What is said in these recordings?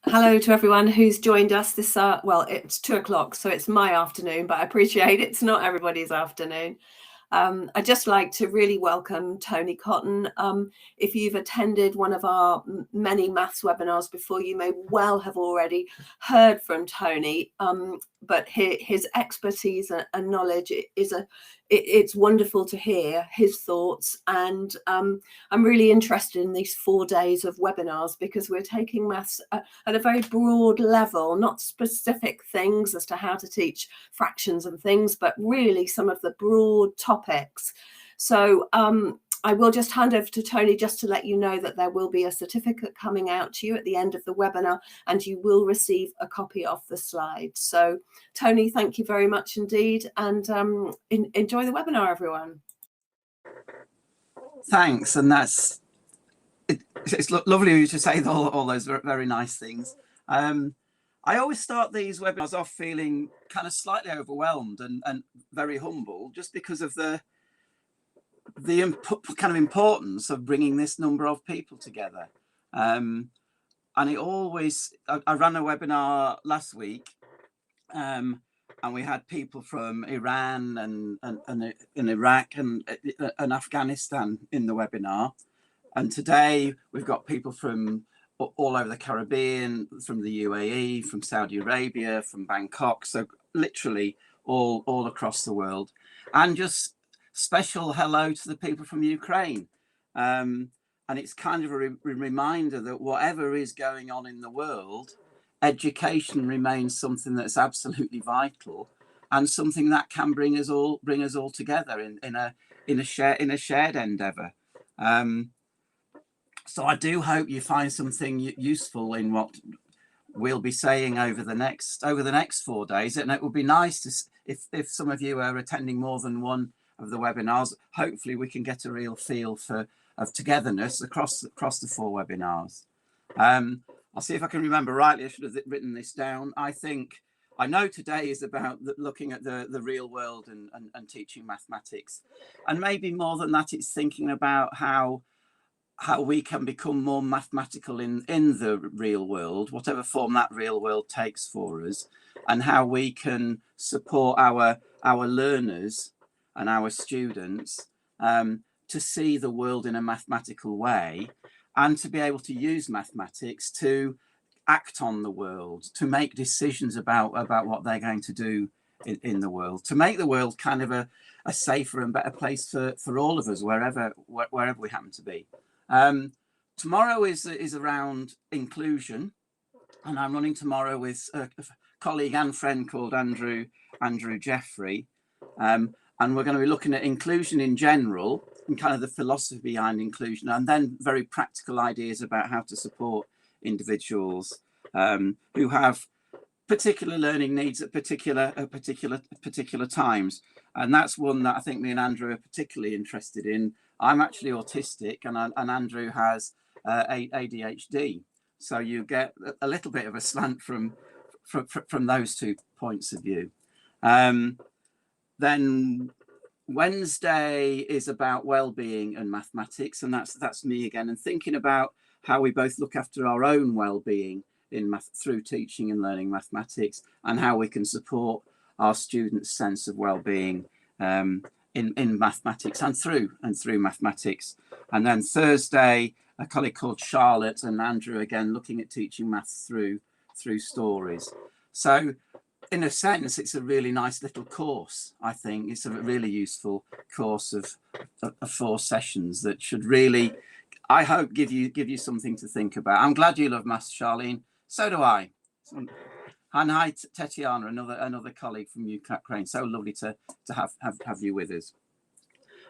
Hello to everyone who's joined us this, well, it's 2 o'clock, so it's my afternoon, but I appreciate it's not everybody's afternoon. I'd just like to really welcome Tony Cotton. If you've attended one of our many maths webinars before, you may well have already heard from Tony, but his expertise and knowledge it's wonderful to hear his thoughts. And I'm really interested in these 4 days of webinars because we're taking maths at a very broad level, not specific things as to how to teach fractions and things, but really some of the broad topics. So I will just hand over to Tony just to let you know that there will be a certificate coming out to you at the end of the webinar, and you will receive a copy of the slides. So Tony, thank you very much indeed, and enjoy the webinar, everyone. Thanks, and it's lovely of you to say all those very nice things. I always start these webinars off feeling kind of slightly overwhelmed and very humble, just because of the kind of importance of bringing this number of people together. And it always, I ran a webinar last week, and we had people from Iran and Iraq and Afghanistan in the webinar. And today we've got people from all over the Caribbean, from the UAE, from Saudi Arabia, from Bangkok. So literally all across the world. And just special hello to the people from Ukraine. And it's kind of a reminder that whatever is going on in the world, education remains something that's absolutely vital and something that can bring us all together in a shared endeavour. So I do hope you find something useful in what we'll be saying over the next 4 days. And it would be nice to, if some of you are attending more than one of the webinars, hopefully we can get a real feel of togetherness across the 4 webinars. I'll see if I can remember rightly. I should have written this down. I know today is about looking at the real world and teaching mathematics. And maybe more than that, it's thinking about how we can become more mathematical in the real world, whatever form that real world takes for us, and how we can support our learners and our students to see the world in a mathematical way, and to be able to use mathematics to act on the world, to make decisions about what they're going to do in the world, to make the world kind of a safer and better place for all of us, wherever we happen to be. Tomorrow is around inclusion, and I'm running tomorrow with a colleague and friend called Andrew Jeffrey, and we're going to be looking at inclusion in general and kind of the philosophy behind inclusion, and then very practical ideas about how to support individuals who have particular learning needs at particular times. And that's one that I think me and Andrew are particularly interested in. I'm actually autistic, and Andrew has ADHD, so you get a little bit of a slant from those 2 points of view. Then Wednesday is about well-being and mathematics, and that's me again, and thinking about how we both look after our own well-being in through teaching and learning mathematics, and how we can support our students' sense of well-being in mathematics and through mathematics. And then Thursday, a colleague called Charlotte and Andrew again looking at teaching maths through stories. So in a sense, it's a really nice little course. I think it's a really useful course of 4 sessions that should really, I hope, give you something to think about. I'm glad you love maths, Charlene. So do I. And hi, Tetiana, another colleague from Ukraine. So lovely to have you with us.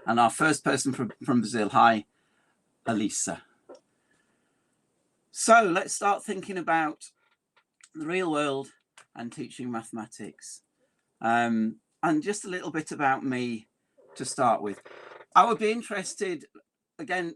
And our first person from Brazil. Hi, Elisa. So let's start thinking about the real world and teaching mathematics. And just a little bit about me to start with. I would be interested, again,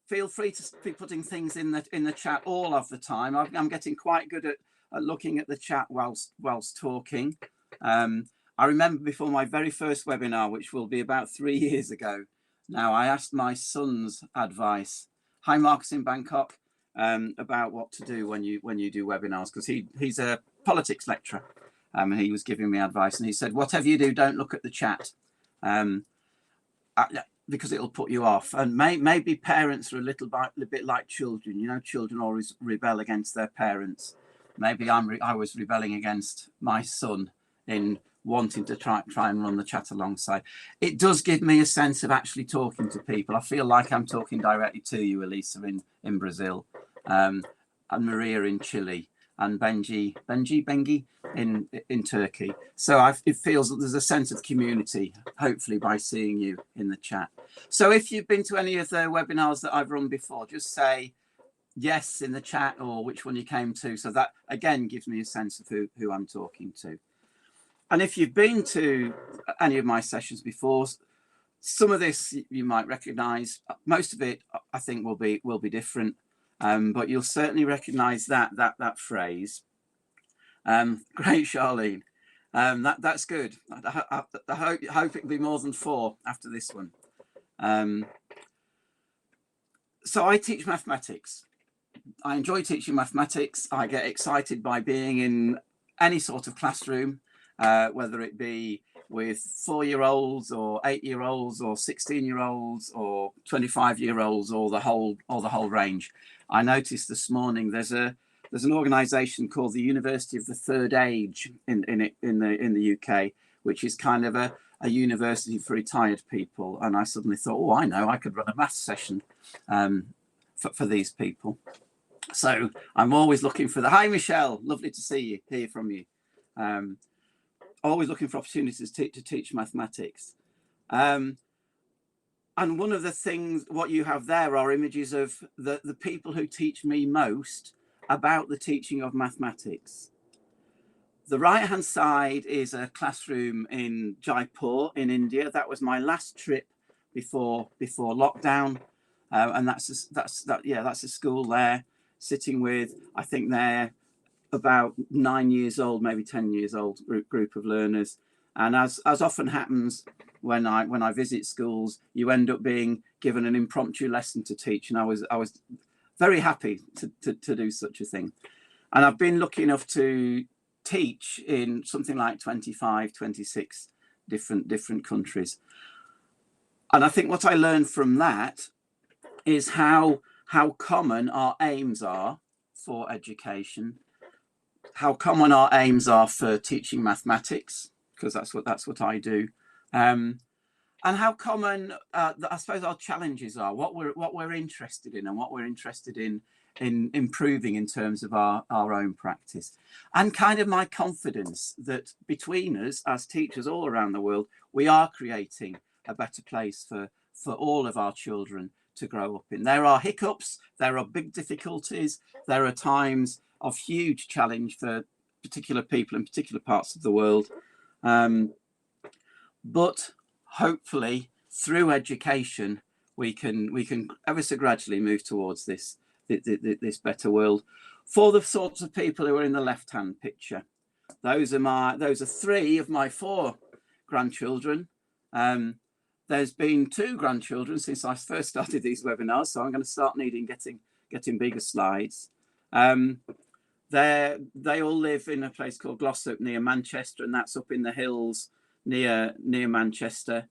feel free to be putting things in the chat all of the time. I'm getting quite good at looking at the chat whilst talking. I remember before my very first webinar, which will be about 3 years ago now, I asked my son's advice. Hi, Marcus in Bangkok. about what to do when you do webinars, because he's a politics lecturer, and he was giving me advice, and he said, whatever you do, don't look at the chat, because it'll put you off. And maybe parents are a bit like children. You know, children always rebel against their parents. Maybe I was rebelling against my son in wanting to try and run the chat alongside. It does give me a sense of actually talking to people. I feel like I'm talking directly to you, Elisa, in Brazil, and Maria in Chile, and Bengi in Turkey. So it feels that there's a sense of community, hopefully, by seeing you in the chat. So if you've been to any of the webinars that I've run before, just say yes in the chat, or which one you came to. So that, again, gives me a sense of who I'm talking to. And if you've been to any of my sessions before, some of this you might recognize. Most of it, I think, will be different. But you'll certainly recognize that phrase. Great, Charlene. That's good. I hope it'll be more than 4 after this one. So I teach mathematics. I enjoy teaching mathematics. I get excited by being in any sort of classroom, whether it be with 4-year-olds or 8-year-olds or 16-year-olds or 25-year-olds, or the whole range. I noticed this morning there's an organisation called the University of the Third Age in the UK, which is kind of a university for retired people. And I suddenly thought, oh, I know, I could run a maths session for these people. So I'm always looking for hi, Michelle, lovely to hear from you. Always looking for opportunities to teach mathematics. And one of the things, what you have there are images of the people who teach me most about the teaching of mathematics. The right-hand side is a classroom in Jaipur in India. That was my last trip before lockdown, and that's a school there, sitting with, I think they're about 9 years old, maybe 10 years old group of learners. And as often happens when I visit schools, you end up being given an impromptu lesson to teach, and I was very happy to do such a thing. And I've been lucky enough to teach in something like 25, 26 different countries. And I think what I learned from that is how common our aims are for education, how common our aims are for teaching mathematics, because that's what I do, and how common I suppose our challenges are, what we're interested in, and what we're interested in improving in terms of our own practice, and kind of my confidence that between us as teachers all around the world, we are creating a better place for all of our children to grow up in. There are hiccups, there are big difficulties, there are times of huge challenge for particular people in particular parts of the world, but hopefully through education we can ever so gradually move towards this better world for the sorts of people who are in the left hand picture. Those are 3 of my 4 grandchildren. There's been 2 grandchildren since I first started these webinars, so I'm going to start needing getting bigger slides. They all live in a place called Glossop near Manchester, and that's up in the hills near Manchester.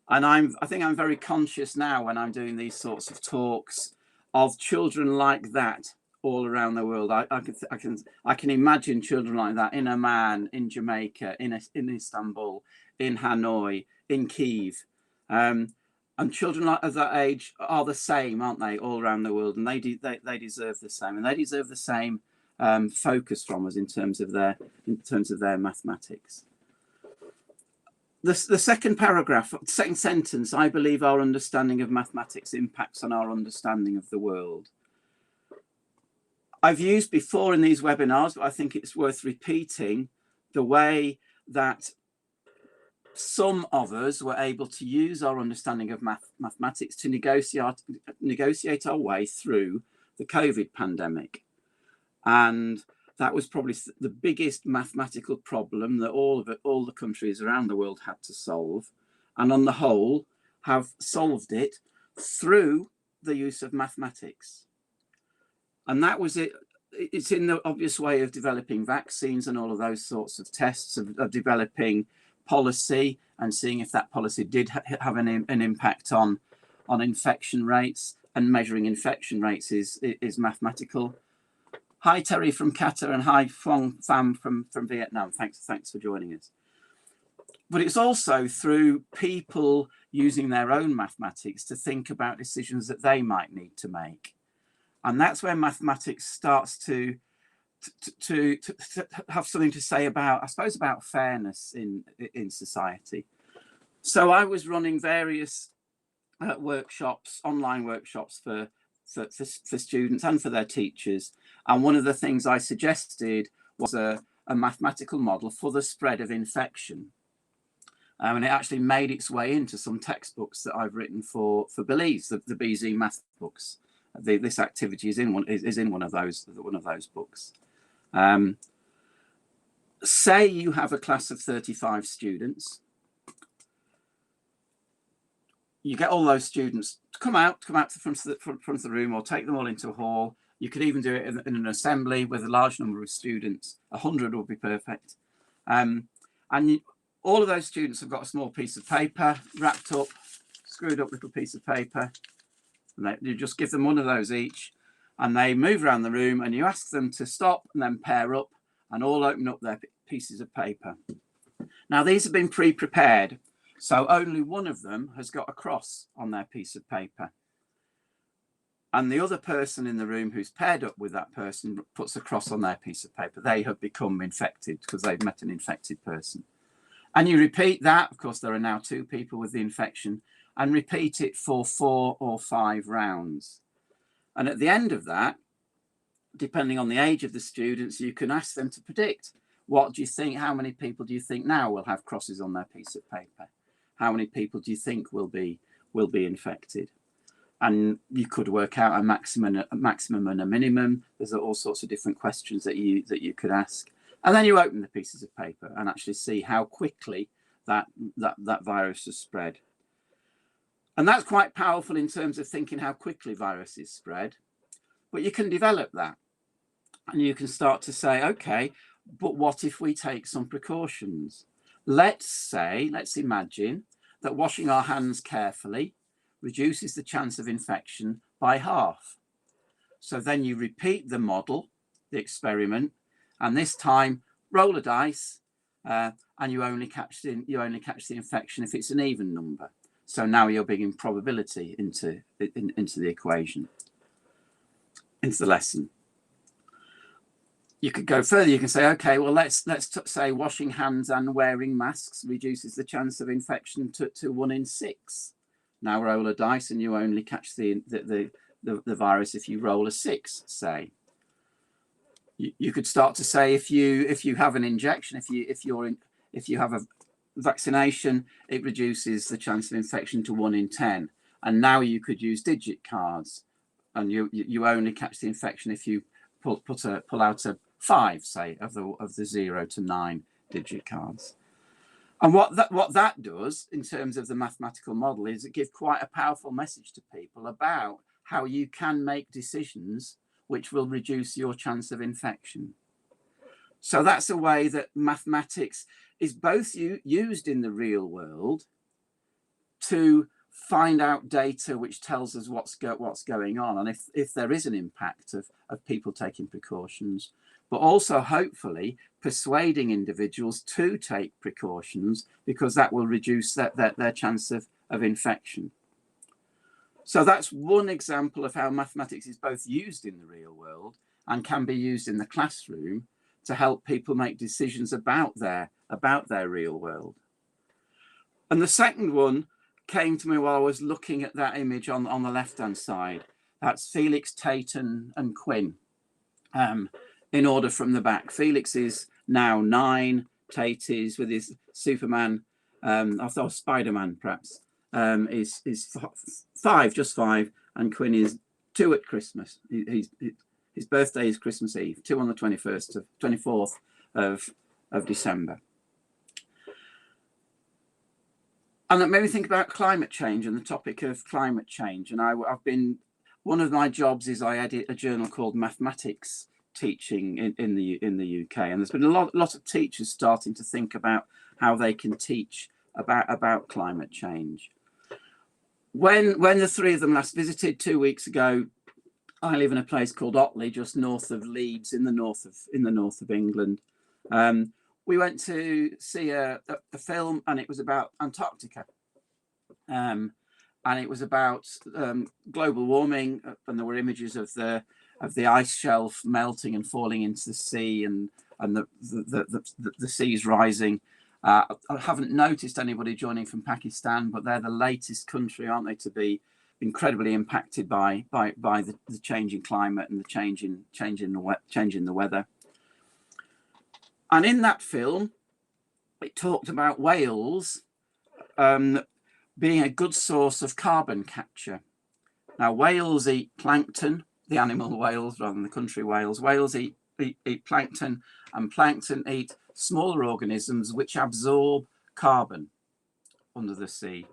And I think I'm very conscious now when I'm doing these sorts of talks of children like that all around the world. I can imagine children like that in Oman, in Jamaica, in Istanbul, in Hanoi, in Kiev. And children of that age are the same, aren't they, all around the world? And they deserve the same, and they deserve the same focus from us in terms of their mathematics. The second paragraph, second sentence, I believe our understanding of mathematics impacts on our understanding of the world. I've used before in these webinars, but I think it's worth repeating, the way that some of us were able to use our understanding of mathematics to negotiate our way through the COVID pandemic. And that was probably the biggest mathematical problem that all the countries around the world had to solve, and on the whole have solved it through the use of mathematics. And that was it. It's in the obvious way of developing vaccines and all of those sorts of tests, of developing policy and seeing if that policy did have an impact on infection rates, and measuring infection rates is mathematical. Hi Terry from Qatar, and hi Phong Pham from Vietnam. Thanks for joining us. But it's also through people using their own mathematics to think about decisions that they might need to make. And that's where mathematics starts to have something to say about, I suppose, about fairness in society. So I was running various workshops, online workshops for students and for their teachers. And one of the things I suggested was a mathematical model for the spread of infection. And it actually made its way into some textbooks that I've written for Belize, the BZ math books. This activity is in one of those books. Say you have a class of 35 students. You get all those students to come out to the front of the room, or take them all into a hall. You could even do it in an assembly with a large number of students. 100 would be perfect. All of those students have got a small piece of paper, wrapped up, screwed up little piece of paper. And you just give them one of those each, and they move around the room, and you ask them to stop and then pair up and all open up their pieces of paper. Now, these have been pre-prepared, so only one of them has got a cross on their piece of paper. And the other person in the room who's paired up with that person puts a cross on their piece of paper. They have become infected because they've met an infected person. And you repeat that. Of course, there are now 2 people with the infection, and repeat it for 4 or 5 rounds. And at the end of that, depending on the age of the students, you can ask them to predict, what do you think, how many people do you think now will have crosses on their piece of paper? How many people do you think will be infected? And you could work out a maximum and a minimum. There's all sorts of different questions that you could ask. And then you open the pieces of paper and actually see how quickly that virus has spread. And that's quite powerful in terms of thinking how quickly viruses spread. But you can develop that. And you can start to say, okay, but what if we take some precautions? Let's imagine that washing our hands carefully reduces the chance of infection by half. So then you repeat the model, the experiment, and this time roll a dice, and you only catch the infection if it's an even number. So now you're bringing probability into the equation, into the lesson. You could go further. You can say, okay, well, let's say washing hands and wearing masks reduces the chance of infection to 1 in 6. Now roll a dice, and you only catch the virus if you roll a 6, say. You could start to say, if you have an injection, if you have a vaccination, it reduces the chance of infection to 1 in 10. And now you could use digit cards, and you only catch the infection if you pull out a 5, say, of the 0 to 9 digit cards. And what that does in terms of the mathematical model is it gives quite a powerful message to people about how you can make decisions which will reduce your chance of infection. So that's a way that mathematics is both used in the real world to find out data which tells us what's going on, and if there is an impact of people taking precautions, but also hopefully persuading individuals to take precautions, because that will reduce their chance of infection. So that's one example of how mathematics is both used in the real world and can be used in the classroom to help people make decisions about their real world. And the second one came to me while I was looking at that image on the left-hand side. That's Felix, Tate, and Quinn, in order from the back. Felix is now 9. Tate is, with his Superman, I thought Spider-Man perhaps, is 5, just 5, and Quinn is 2 at Christmas. His birthday is Christmas Eve, 2 on the 24th of December. And that made me think about climate change and the topic of climate change. And one of my jobs is I edit a journal called Mathematics Teaching in the UK, and there's been a lot of teachers starting to think about how they can teach about climate change. When the three of them last visited 2 weeks ago, I live in a place called Otley, just north of Leeds, in the north of England. We went to see a film, and it was about Antarctica. And it was about global warming, and there were images of the ice shelf melting and falling into the sea, and the seas rising. I haven't noticed anybody joining from Pakistan, but they're the latest country, aren't they, to be incredibly impacted by the changing climate and the changing the weather. And in that film, it talked about whales being a good source of carbon capture. Now, whales eat plankton, the animal whales rather than the country whales. Whales eat plankton, and plankton eat smaller organisms which absorb carbon under the sea.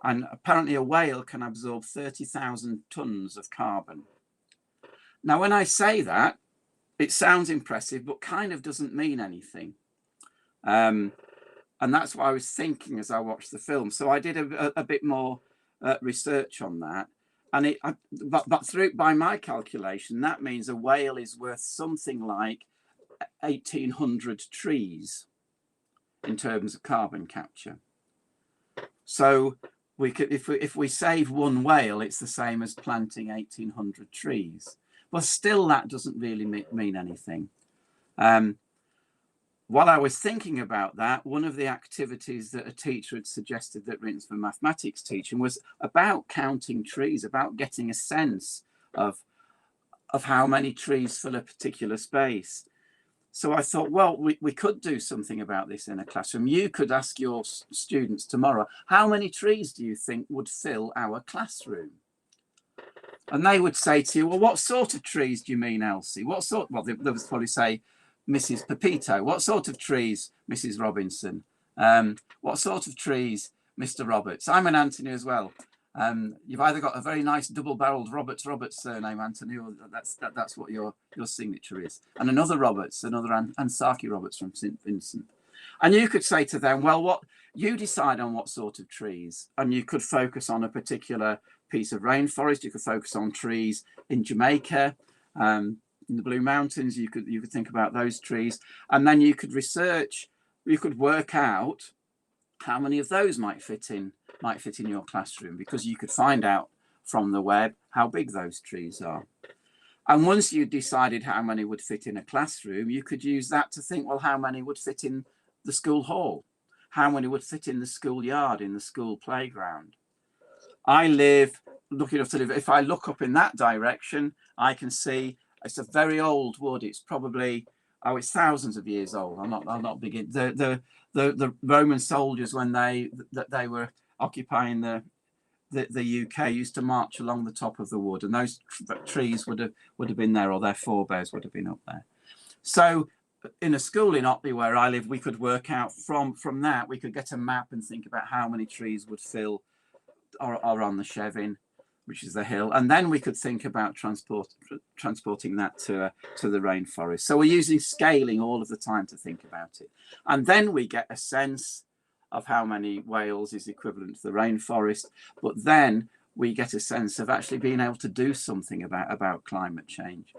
And apparently a whale can absorb 30,000 tons of carbon. Now, when I say that, it sounds impressive, but kind of doesn't mean anything. And that's what I was thinking as I watched the film. So I did a bit more research on that. And by my calculation, that means a whale is worth something like 1,800 trees in terms of carbon capture. So we could, if we save one whale, it's the same as planting 1,800 trees. But still, that doesn't really mean anything. While I was thinking about that, one of the activities that a teacher had suggested that Rinse for Mathematics teaching was about counting trees, about getting a sense of how many trees fill a particular space. So I thought, well, we could do something about this in a classroom. You could ask your students tomorrow, how many trees do you think would fill our classroom? And they would say to you, well, what sort of trees do you mean, Elsie? What sort? Well, they would probably say, Mrs. Pepito. What sort of trees, Mrs. Robinson? What sort of trees, Mr. Roberts? I'm an Anthony as well. You've either got a very nice double-barreled Roberts surname, Anthony, or that's what your signature is. And another Roberts, another Ansaki Roberts from St. Vincent. And you could say to them, well, what you decide on what sort of trees, and you could focus on a particular piece of rainforest. You could focus on trees in Jamaica, in the Blue Mountains. You could think about those trees, and then you could research. You could work out how many of those might fit in your classroom, because you could find out from the web how big those trees are. And once you decided how many would fit in a classroom, you could use that to think, well, how many would fit in the school hall? How many would fit in the schoolyard, in the school playground? I live, lucky enough to live, if I look up in that direction, I can see it's a very old wood. It's probably, it's thousands of years old. I'll not begin. The Roman soldiers, when they were occupying the UK, used to march along the top of the wood, and those trees would have been there, or their forebears would have been up there. So in a school in Otley where I live, we could work out from that, we could get a map and think about how many trees would fill or on the Chevin, which is the hill, and then we could think about transporting that to the rainforest. So we're using scaling all of the time to think about it, and then we get a sense of how many whales is equivalent to the rainforest. But then we get a sense of actually being able to do something about climate change.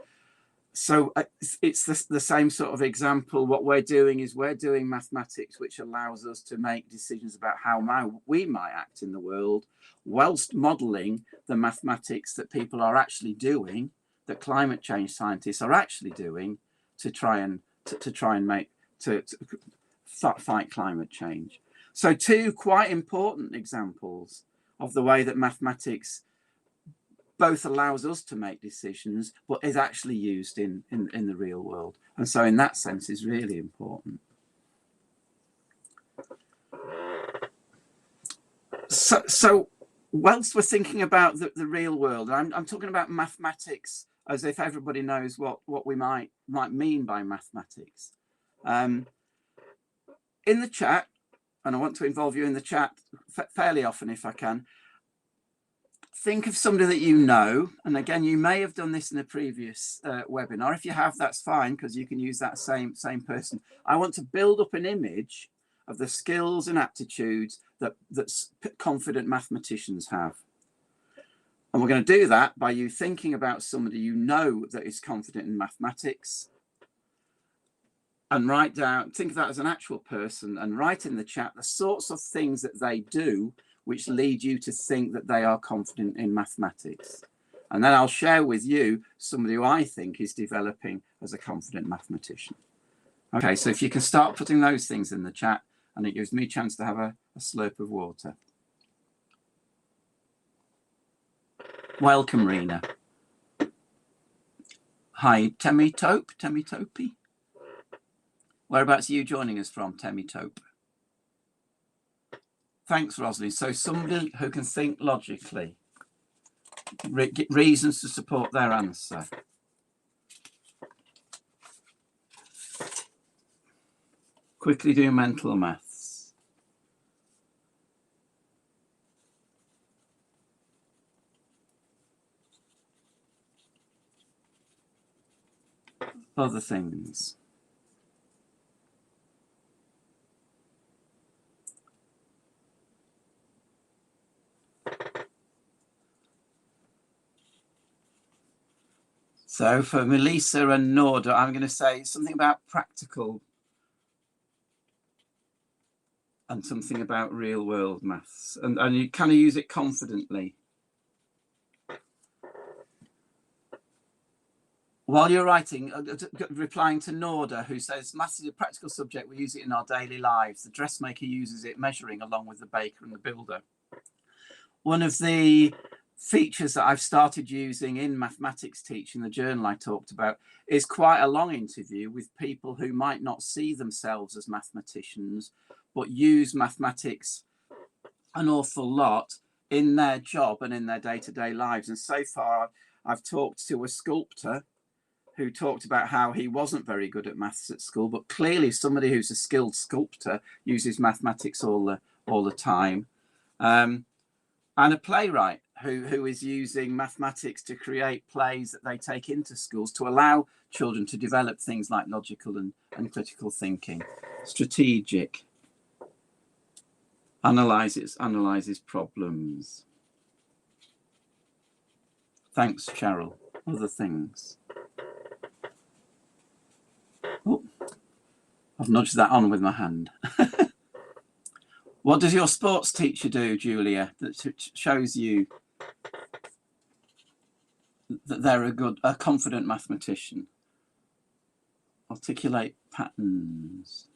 So it's the same sort of example. What we're doing is we're doing mathematics, which allows us to make decisions about how we might act in the world, whilst modeling the mathematics that people are actually doing, that climate change scientists are actually doing, to try and fight climate change. So two quite important examples of the way that mathematics both allows us to make decisions, but is actually used in the real world. And so in that sense is really important. So whilst we're thinking about the real world, I'm talking about mathematics as if everybody knows what we might mean by mathematics. In the chat, and I want to involve you in the chat fairly often if I can, think of somebody that you know, and again, you may have done this in a previous webinar. If you have, that's fine, because you can use that same person. I want to build up an image of the skills and aptitudes that confident mathematicians have. And we're going to do that by you thinking about somebody you know that is confident in mathematics, and write down, think of that as an actual person, and write in the chat the sorts of things that they do which lead you to think that they are confident in mathematics. And then I'll share with you somebody who I think is developing as a confident mathematician. Okay, so if you can start putting those things in the chat, and it gives me a chance to have a slurp of water. Welcome, Rena. Hi, Temi Topi. Whereabouts are you joining us from, Temi Tope? Thanks, Rosalind. So somebody who can think logically, reasons to support their answer. Quickly do mental maths. Other things. So for Melissa and Norda, I'm going to say something about practical and something about real world maths. And you kind of use it confidently. While you're writing, replying to Norda, who says, maths is a practical subject, we use it in our daily lives. The dressmaker uses it measuring along with the baker and the builder. One of the features that I've started using in mathematics teaching, the journal I talked about, is quite a long interview with people who might not see themselves as mathematicians, but use mathematics an awful lot in their job and in their day-to-day lives. And so far, I've talked to a sculptor who talked about how he wasn't very good at maths at school, but clearly somebody who's a skilled sculptor uses mathematics all the time. And a playwright who is using mathematics to create plays that they take into schools to allow children to develop things like logical and critical thinking. Strategic. Analyzes problems. Thanks, Cheryl. Other things. Oh, I've nudged that on with my hand. What does your sports teacher do, Julia, that shows you that they're a confident mathematician? Articulate patterns.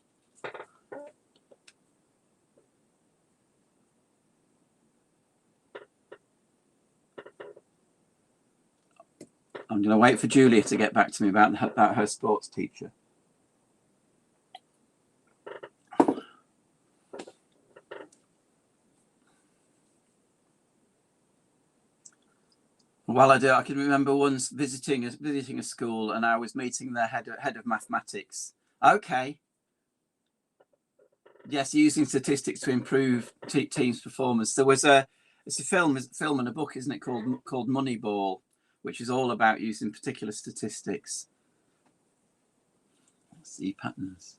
I'm going to wait for Julia to get back to me about her sports teacher. While I do, I can remember once visiting a school, and I was meeting their head of mathematics. Okay. Yes, using statistics to improve teams' performance. There was it's a film and a book, isn't it, called Moneyball, which is all about using particular statistics. See patterns.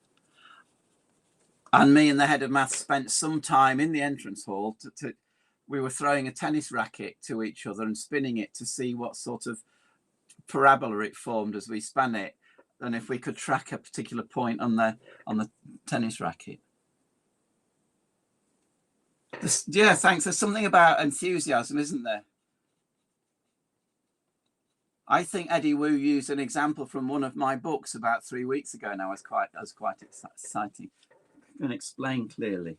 And me and the head of maths spent some time in the entrance hall we were throwing a tennis racket to each other and spinning it to see what sort of parabola it formed as we span it, and if we could track a particular point on the tennis racket. Yeah, thanks. There's something about enthusiasm, isn't there? I think Eddie Wu used an example from one of my books about 3 weeks ago now. As quite exciting. And explain clearly.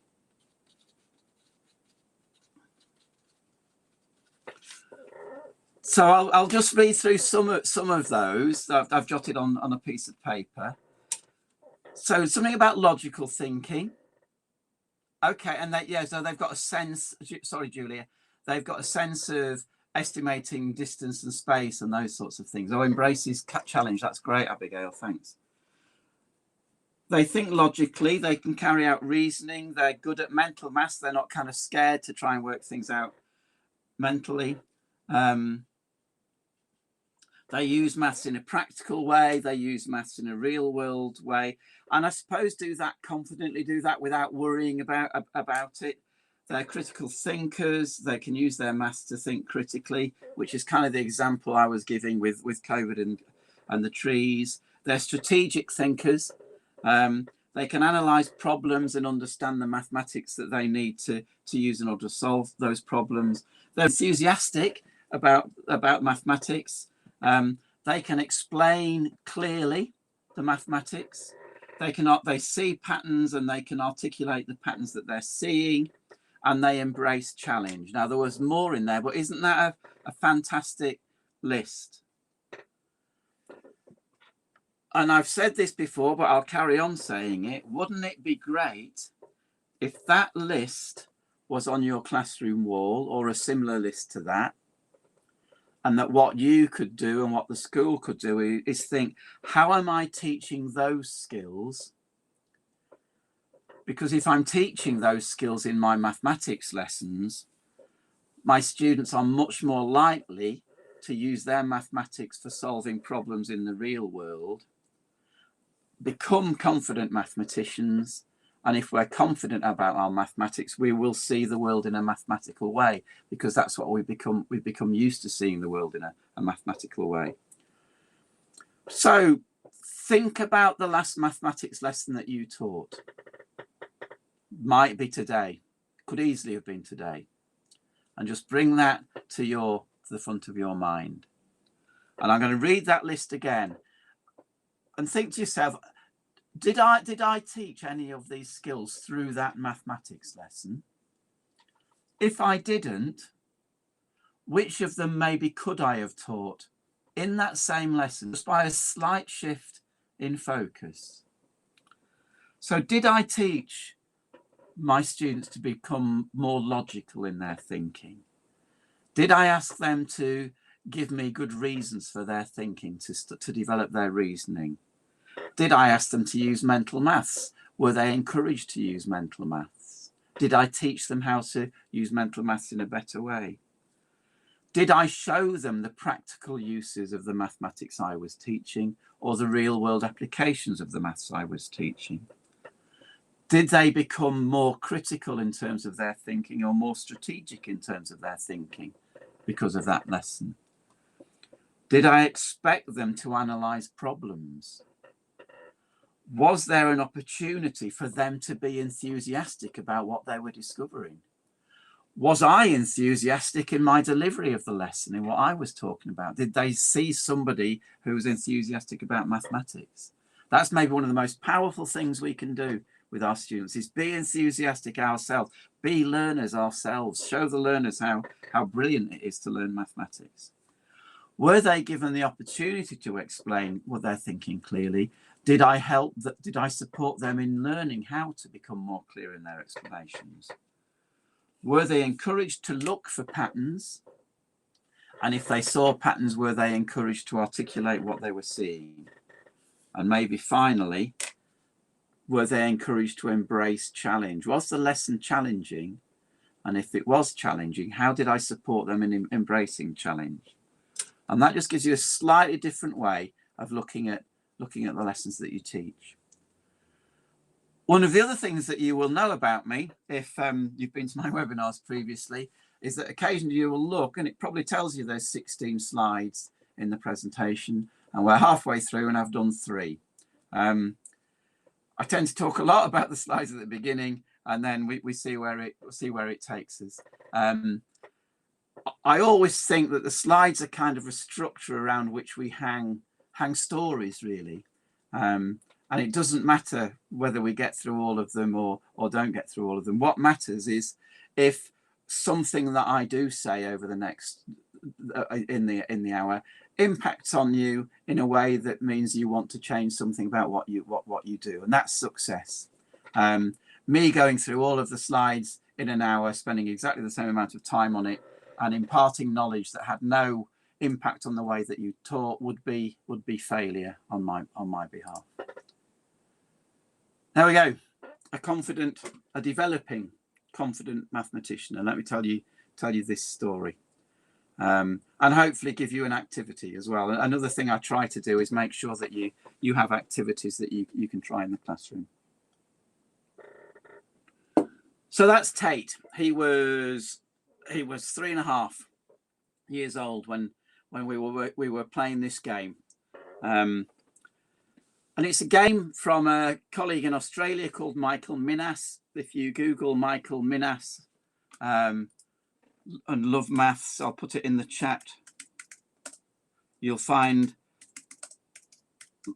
So I'll just read through some of those that I've jotted on a piece of paper. So something about logical thinking. Okay, and so they've got a sense. Sorry, Julia. They've got a sense of estimating distance and space and those sorts of things. Oh, embraces challenge. That's great, Abigail. Thanks. They think logically. They can carry out reasoning. They're good at mental maths. They're not kind of scared to try and work things out mentally. They use maths in a practical way. They use maths in a real world way. And I suppose do that confidently, do that without worrying about it. They're critical thinkers. They can use their maths to think critically, which is kind of the example I was giving with COVID and the trees. They're strategic thinkers. They can analyze problems and understand the mathematics that they need to use in order to solve those problems. They're enthusiastic about mathematics. They can explain clearly the mathematics. They see patterns and they can articulate the patterns that they're seeing, and they embrace challenge. Now, there was more in there, but isn't that a fantastic list? And I've said this before, but I'll carry on saying it. Wouldn't it be great if that list was on your classroom wall, or a similar list to that, and that what you could do and what the school could do is think, how am I teaching those skills? Because if I'm teaching those skills in my mathematics lessons, my students are much more likely to use their mathematics for solving problems in the real world, become confident mathematicians. And if we're confident about our mathematics, we will see the world in a mathematical way, because that's what we've become used to, seeing the world in a mathematical way. So think about the last mathematics lesson that you taught. Might be today, could easily have been today. And just bring that to the front of your mind. And I'm going to read that list again and think to yourself, did I teach any of these skills through that mathematics lesson? If I didn't, which of them maybe could I have taught in that same lesson, just by a slight shift in focus? So did I teach my students to become more logical in their thinking? Did I ask them to give me good reasons for their thinking, to develop their reasoning? Did I ask them to use mental maths? Were they encouraged to use mental maths? Did I teach them how to use mental maths in a better way? Did I show them the practical uses of the mathematics I was teaching, or the real world applications of the maths I was teaching? Did they become more critical in terms of their thinking, or more strategic in terms of their thinking because of that lesson? Did I expect them to analyze problems? Was there an opportunity for them to be enthusiastic about what they were discovering? Was I enthusiastic in my delivery of the lesson, in what I was talking about? Did they see somebody who was enthusiastic about mathematics? That's maybe one of the most powerful things we can do with our students, is be enthusiastic ourselves, be learners ourselves, show the learners how brilliant it is to learn mathematics. Were they given the opportunity to explain what they're thinking clearly? Did I support them in learning how to become more clear in their explanations? Were they encouraged to look for patterns? And if they saw patterns, were they encouraged to articulate what they were seeing? And maybe finally, were they encouraged to embrace challenge? Was the lesson challenging? And if it was challenging, how did I support them in embracing challenge? And that just gives you a slightly different way of looking at the lessons that you teach. One of the other things that you will know about me, if you've been to my webinars previously, is that occasionally you will look, and it probably tells you there's 16 slides in the presentation, and we're halfway through and I've done 3. I tend to talk a lot about the slides at the beginning, and then we see where it takes us. I always think that the slides are kind of a structure around which we hang stories, really. And it doesn't matter whether we get through all of them or don't get through all of them. What matters is if something that I do say over the next in the hour impacts on you in a way that means you want to change something about what you do, and that's success. Me going through all of the slides in an hour, spending exactly the same amount of time on it, and imparting knowledge that had no impact on the way that you taught would be failure on my behalf. There we go. A developing confident mathematician. And let me tell you this story. and hopefully give you an activity as well. Another thing I try to do is make sure that you have activities that you can try in the classroom. So that's Tate. He was 3.5 years old when we were playing this game, and it's a game from a colleague in Australia called Michael Minas. If you Google Michael Minas and love maths, I'll put it in the chat. You'll find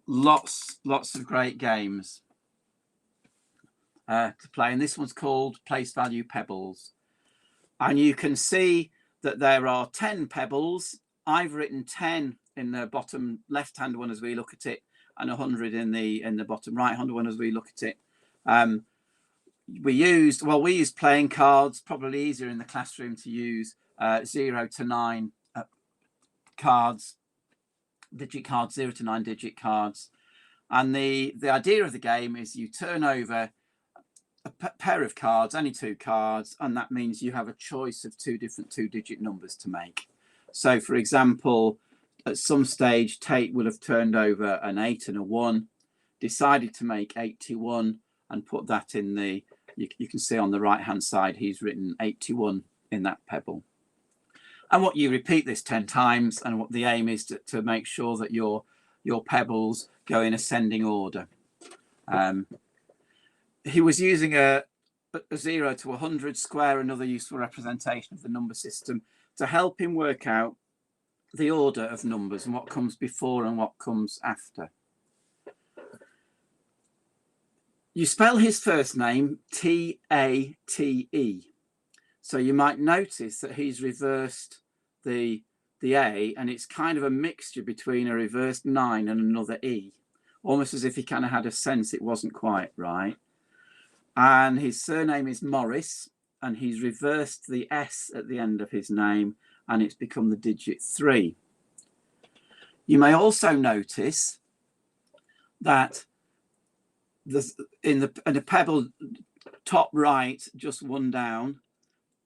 lots of great games to play, and this one's called Place Value Pebbles. And you can see that there are 10 pebbles. I've written 10 in the bottom left-hand one as we look at it, and 100 in the bottom right-hand one as we look at it. We used playing cards, probably easier in the classroom to use 0 to 9 cards, digit cards, 0 to 9 digit cards. And the idea of the game is you turn over a pair of cards, only 2 cards, and that means you have a choice of 2 different 2-digit numbers to make. So for example, at some stage Tate will have turned over an 8 and a 1, decided to make 81 and put that in the, you can see on the right hand side he's written 81 in that pebble. And what you repeat this 10 times, and what the aim is to make sure that your pebbles go in ascending order. He was using a 0 to 100 square, another useful representation of the number system, to help him work out the order of numbers and what comes before and what comes after. You spell his first name T-A-T-E. So you might notice that he's reversed the A, and it's kind of a mixture between a reversed 9 and another E, almost as if he kind of had a sense it wasn't quite right. And his surname is Morris, and he's reversed the S at the end of his name, and it's become the digit 3. You may also notice that in the pebble top right, just one down,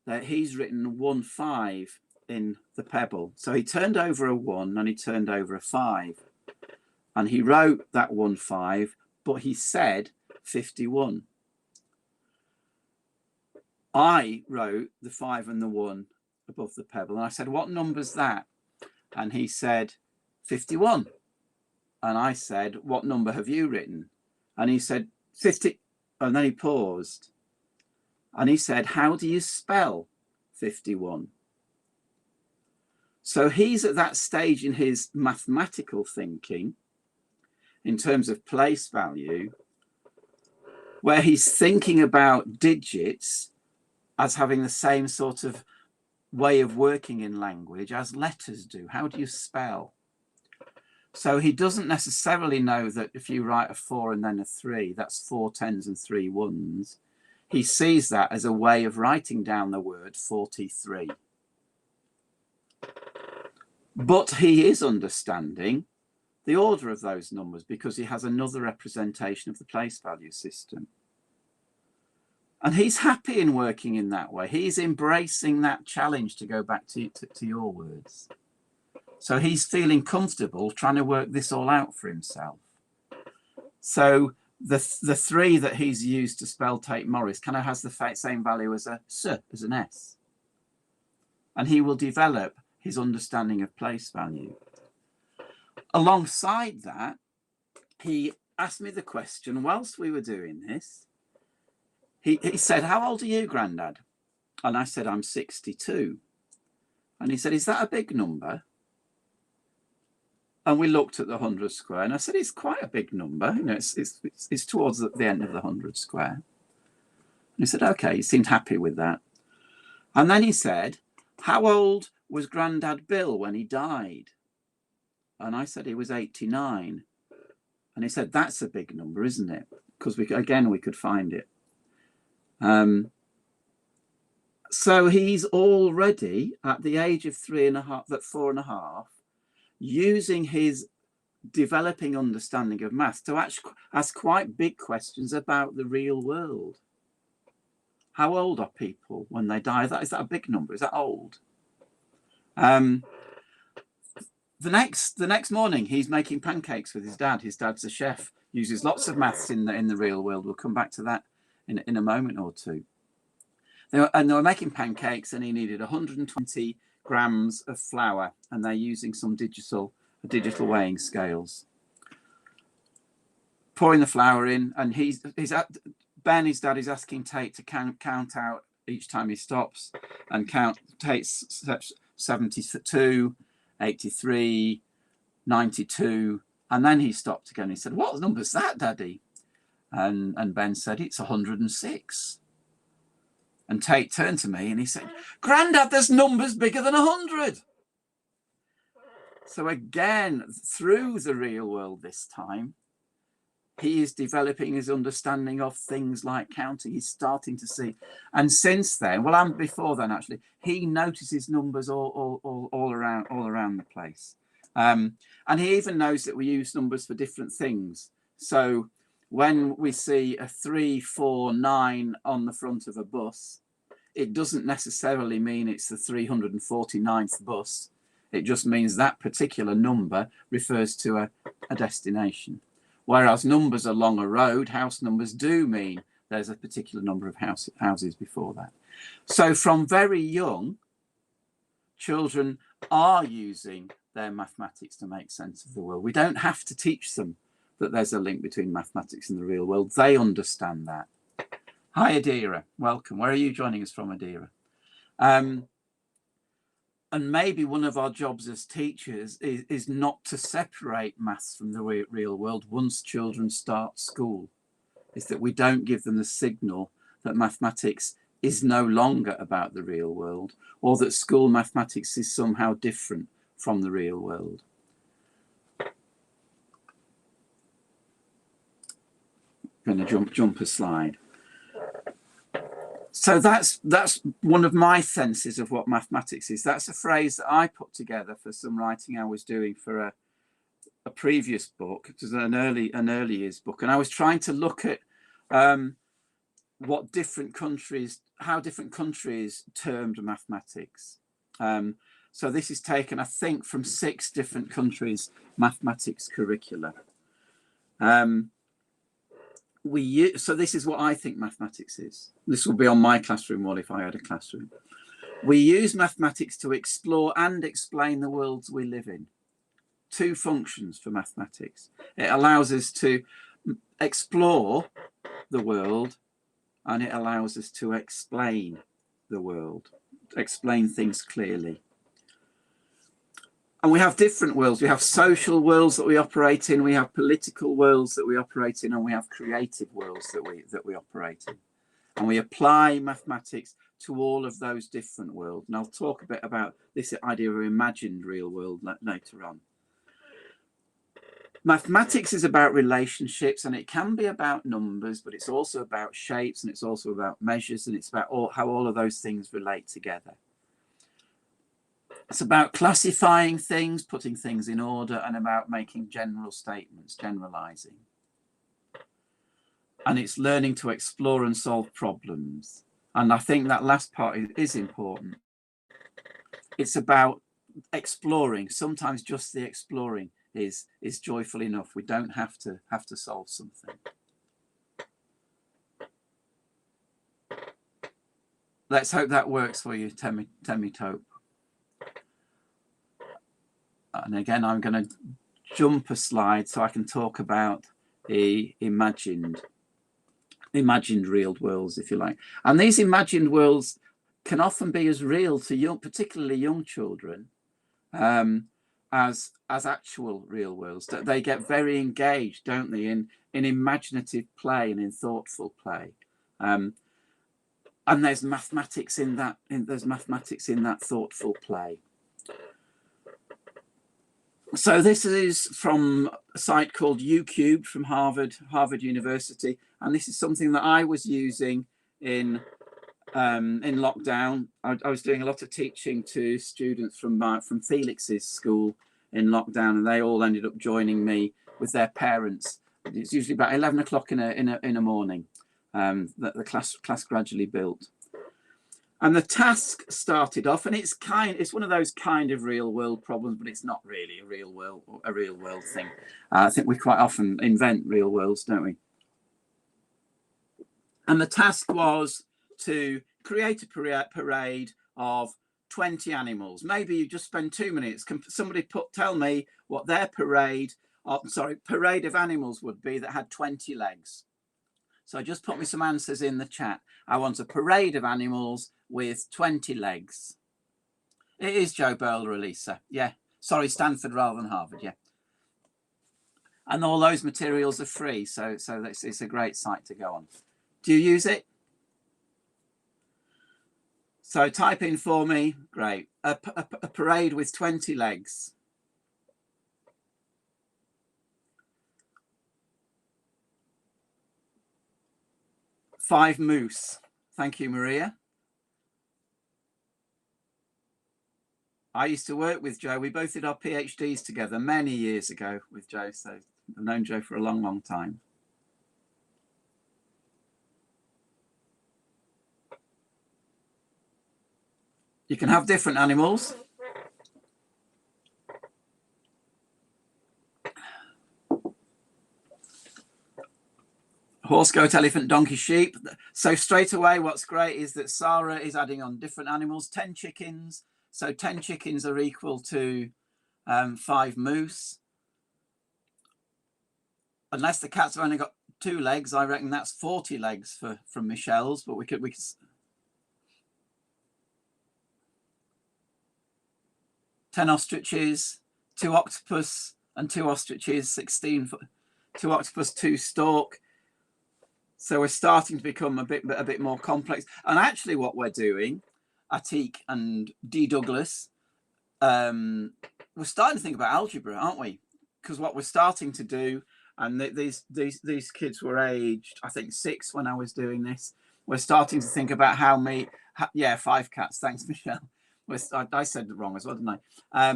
that he's written 1-5 in the pebble. So he turned over a 1 and he turned over a 5, and he wrote that 1-5, but he said 51. I wrote the 5 and the 1 above the pebble, and I said, what number's that? And he said 51. And I said, what number have you written? And he said 50. And then he paused and he said, how do you spell 51? So he's at that stage in his mathematical thinking in terms of place value where he's thinking about digits as having the same sort of way of working in language as letters do. How do you spell? So he doesn't necessarily know that if you write a 4 and then a 3, that's 4 10s and 3 1s. He sees that as a way of writing down the word 43. But he is understanding the order of those numbers because he has another representation of the place value system. And he's happy in working in that way. He's embracing that challenge, to go back to your words. So he's feeling comfortable trying to work this all out for himself. So the 3 that he's used to spell Tate Morris kind of has the same value as a S, as an S. And he will develop his understanding of place value. Alongside that, he asked me the question whilst we were doing this. He said, how old are you, Grandad? And I said, I'm 62. And he said, is that a big number? And we looked at the 100 square, and I said, it's quite a big number. You know, it's towards the end of the 100 square. And he said, okay, he seemed happy with that. And then he said, how old was Grandad Bill when he died? And I said, he was 89. And he said, that's a big number, isn't it? Because we could find it. So he's already at the age of 4.5, using his developing understanding of maths to ask quite big questions about the real world. How old are people when they die? Is that a big number? Is that old? The next morning, he's making pancakes with his dad. His dad's a chef, uses lots of maths in the real world. We'll come back to that in a moment or two. They were making pancakes, and he needed 120 grams of flour, and they're using some digital weighing scales. Pouring the flour in, and Ben, his dad, is asking Tate to count out each time he stops, and count Tate's 72, 83, 92, and then he stopped again. He said, "What number's that, Daddy?" And Ben said, "It's 106. And Tate turned to me and he said, "Grandad, there's numbers bigger than 100. So again, through the real world this time, he is developing his understanding of things like counting. He's starting to see. And since then, well, and before then, actually, he notices numbers all around the place. And he even knows that we use numbers for different things. So when we see a 3, 4, 9 on the front of a bus, it doesn't necessarily mean it's the 349th bus. It just means that particular number refers to a destination. Whereas numbers along a road, house numbers, do mean there's a particular number of houses before that. So from very young, children are using their mathematics to make sense of the world. We don't have to teach them that there's a link between mathematics and the real world. They understand that. Hi, Adira. Welcome. Where are you joining us from, Adira? And maybe one of our jobs as teachers is not to separate maths from the real world once children start school. Is that we don't give them the signal that mathematics is no longer about the real world, or that school mathematics is somehow different from the real world. I'm going to jump a slide. So that's one of my senses of what mathematics is. That's a phrase that I put together for some writing I was doing for a previous book. It was an early years book, and I was trying to look at how different countries termed mathematics. So this is taken, I think, from 6 different countries' mathematics curricula. So this is what I think mathematics is. This will be on my classroom wall if I had a classroom. We use mathematics to explore and explain the worlds we live in. 2 functions for mathematics. It allows us to explore the world, and it allows us to explain the world, explain things clearly. And we have different worlds. We have social worlds that we operate in, we have political worlds that we operate in, and we have creative worlds that we operate in. And we apply mathematics to all of those different worlds. And I'll talk a bit about this idea of imagined real world later on. Mathematics is about relationships, and it can be about numbers, but it's also about shapes, and it's also about measures, and it's about how all of those things relate together. It's about classifying things, putting things in order, and about making general statements, generalizing. And it's learning to explore and solve problems. And I think that last part is important. It's about exploring. Sometimes just the exploring is joyful enough. We don't have to solve something. Let's hope that works for you, Temi Tope. And again, I'm going to jump a slide so I can talk about the imagined real worlds, if you like. And these imagined worlds can often be as real to particularly young children, as actual real worlds. That they get very engaged, don't they, in imaginative play and in thoughtful play. And there's mathematics in that. There's mathematics in that thoughtful play. So this is from a site called UCubed from Harvard University, and this is something that I was using in lockdown. I was doing a lot of teaching to students from Felix's school in lockdown, and they all ended up joining me with their parents. It's usually about 11 o'clock in a morning that the class gradually built. And the task started off, and it's one of those kind of real world problems, but it's not really a real world thing. I think we quite often invent real worlds, don't we? And the task was to create a parade of 20 animals. Maybe you just spend 2 minutes. Can somebody tell me what their parade of animals would be that had 20 legs? So just put me some answers in the chat. I want a parade of animals with 20 legs. It is Joe Bowler, Elisa. Yeah. Sorry, Stanford rather than Harvard. Yeah. And all those materials are free. So it's a great site to go on. Do you use it? So type in for me. Great. A parade with 20 legs. Five moose. Thank you, Maria. I used to work with Joe. We both did our PhDs together many years ago with Joe. So I've known Joe for a long, long time. You can have different animals. Horse, goat, elephant, donkey, sheep. So straight away, what's great is that Sarah is adding on different animals, 10 chickens. So 10 chickens are equal to 5 moose. Unless the cats have only got 2 legs, I reckon that's 40 legs from Michelle's, but we could 10 ostriches, 2 octopus and 2 ostriches, 16 for 2 octopus, 2 stork. So we're starting to become a bit more complex. And actually what we're doing, Atik and D. Douglas, we're starting to think about algebra, aren't we? Because what we're starting to do, and these kids were aged, I think 6 when I was doing this, we're starting to think about yeah, 5 cats. Thanks, Michelle. I said it wrong as well, didn't I?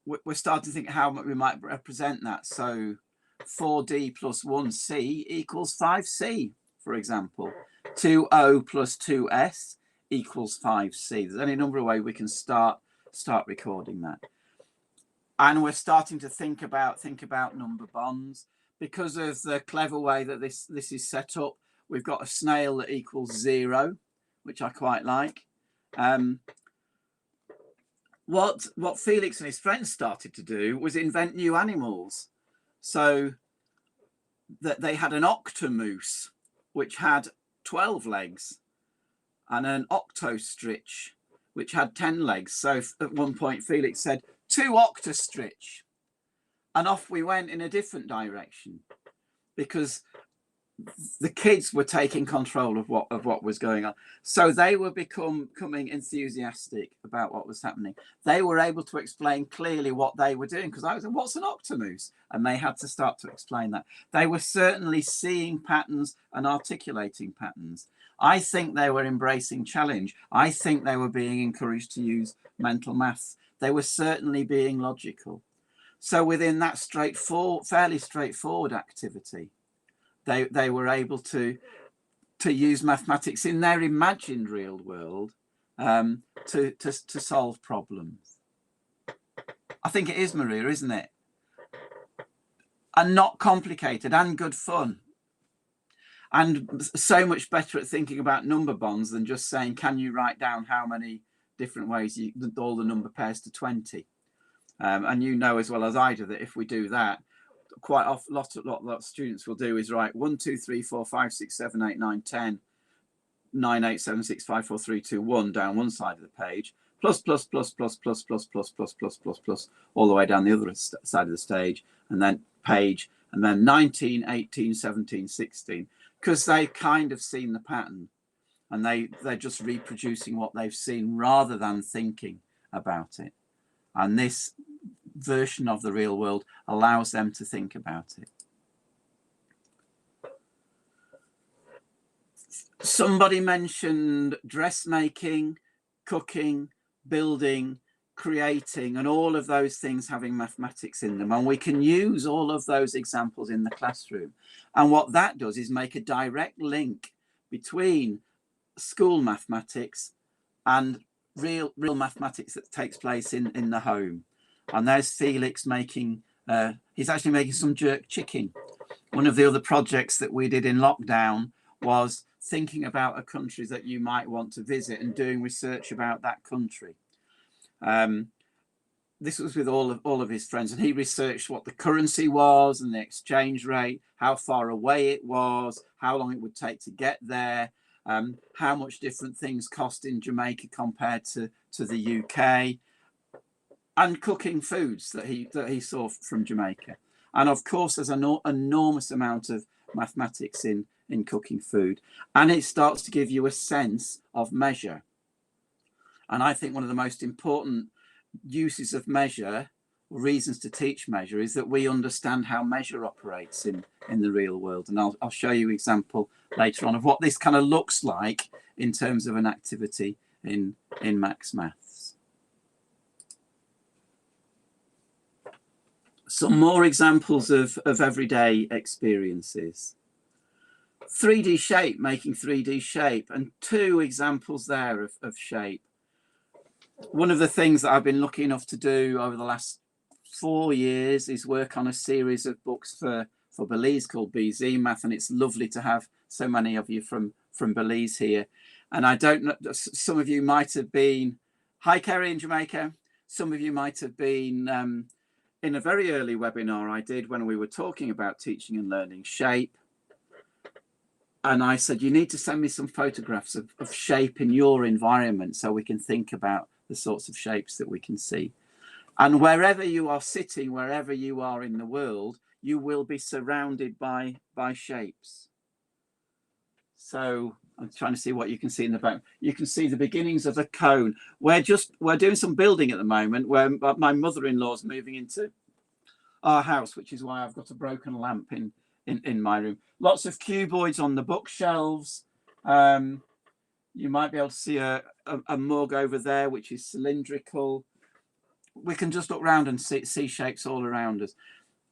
We're starting to think how we might represent that. So 4D plus 1C equals 5C, for example. 2O plus 2S equals 5C. There's any number of ways we can start recording that. And we're starting to think about number bonds. Because of the clever way that this is set up, we've got a snail that equals 0, which I quite like. What Felix and his friends started to do was invent new animals. So that they had an octomoose, which had 12 legs, and an octostrich, which had 10 legs. So at one point, Felix said, 2 octostrich. And off we went in a different direction, because the kids were taking control of what was going on. So they were becoming enthusiastic about what was happening. They were able to explain clearly what they were doing, because I was like, what's an octomoose? And they had to start to explain that. They were certainly seeing patterns and articulating patterns. I think they were embracing challenge. I think they were being encouraged to use mental maths. They were certainly being logical. So within that fairly straightforward activity, they were able to use mathematics in their imagined real world to solve problems. I think it is, Maria, isn't it? And not complicated, and good fun. And so much better at thinking about number bonds than just saying, can you write down how many different ways all the number pairs to 20? And you know as well as I do that if we do that, quite often, lot of students will do is write 1, 2, 3, 4, 5, 6, 7, 8, 9, 10, 9, 8, 7, 6, 5, 4, 3, 2, 1 down one side of the page, plus, all the way down the other side of the stage, and then page, and then 19, 18, 17, 16, because they've kind of seen the pattern, and they're just reproducing what they've seen rather than thinking about it. And this version of the real world allows them to think about it. Somebody mentioned dressmaking, cooking, building, creating, and all of those things having mathematics in them. And we can use all of those examples in the classroom. And what that does is make a direct link between school mathematics and real mathematics that takes place in the home. And there's Felix making, he's actually making some jerk chicken. One of the other projects that we did in lockdown was thinking about a country that you might want to visit and doing research about that country. This was with all of his friends, and he researched what the currency was and the exchange rate, how far away it was, how long it would take to get there, how much different things cost in Jamaica compared to the UK, and cooking foods that he saw from Jamaica. And of course, there's an enormous amount of mathematics in cooking food, and it starts to give you a sense of measure. And I think one of the most important uses of measure, reasons to teach measure, is that we understand how measure operates in the real world. And I'll show you an example later on of what this kind of looks like in terms of an activity in Max Maths. Some more examples of everyday experiences. 3D shape, making 3D shape, and 2 examples there of shape. One of the things that I've been lucky enough to do over the last 4 years is work on a series of books for Belize called BZ Math, and it's lovely to have so many of you from Belize here. And I don't know, some of you might have been, hi Kerry in Jamaica, some of you might have been in a very early webinar I did when we were talking about teaching and learning shape. And I said, you need to send me some photographs of shape in your environment so we can think about the sorts of shapes that we can see. And wherever you are sitting, wherever you are in the world, you will be surrounded by shapes. So I'm trying to see what you can see in the back. You can see the beginnings of a cone. We're doing some building at the moment where my mother-in-law's moving into our house, which is why I've got a broken lamp in my room. Lots of cuboids on the bookshelves. You might be able to see a mug over there, which is cylindrical. We can just look around and see shapes all around us.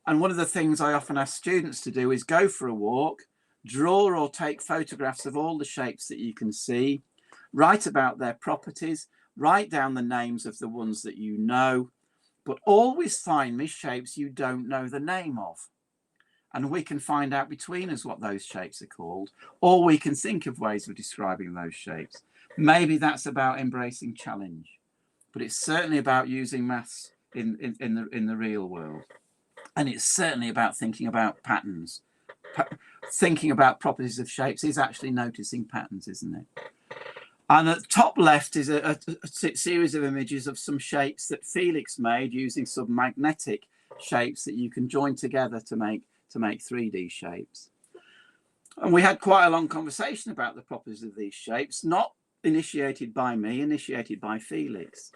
And one of the things I often ask students to do is go for a walk, draw or take photographs of all the shapes that you can see, write about their properties, write down the names of the ones that you know, but always find me shapes you don't know the name of. And we can find out between us what those shapes are called, or we can think of ways of describing those shapes. Maybe that's about embracing challenge, but it's certainly about using maths in the real world. And it's certainly about thinking about patterns. Thinking about properties of shapes is actually noticing patterns, isn't it? And at the top left is a series of images of some shapes that Felix made using some magnetic shapes that you can join together to make 3D shapes. And we had quite a long conversation about the properties of these shapes, not initiated by me, initiated by Felix.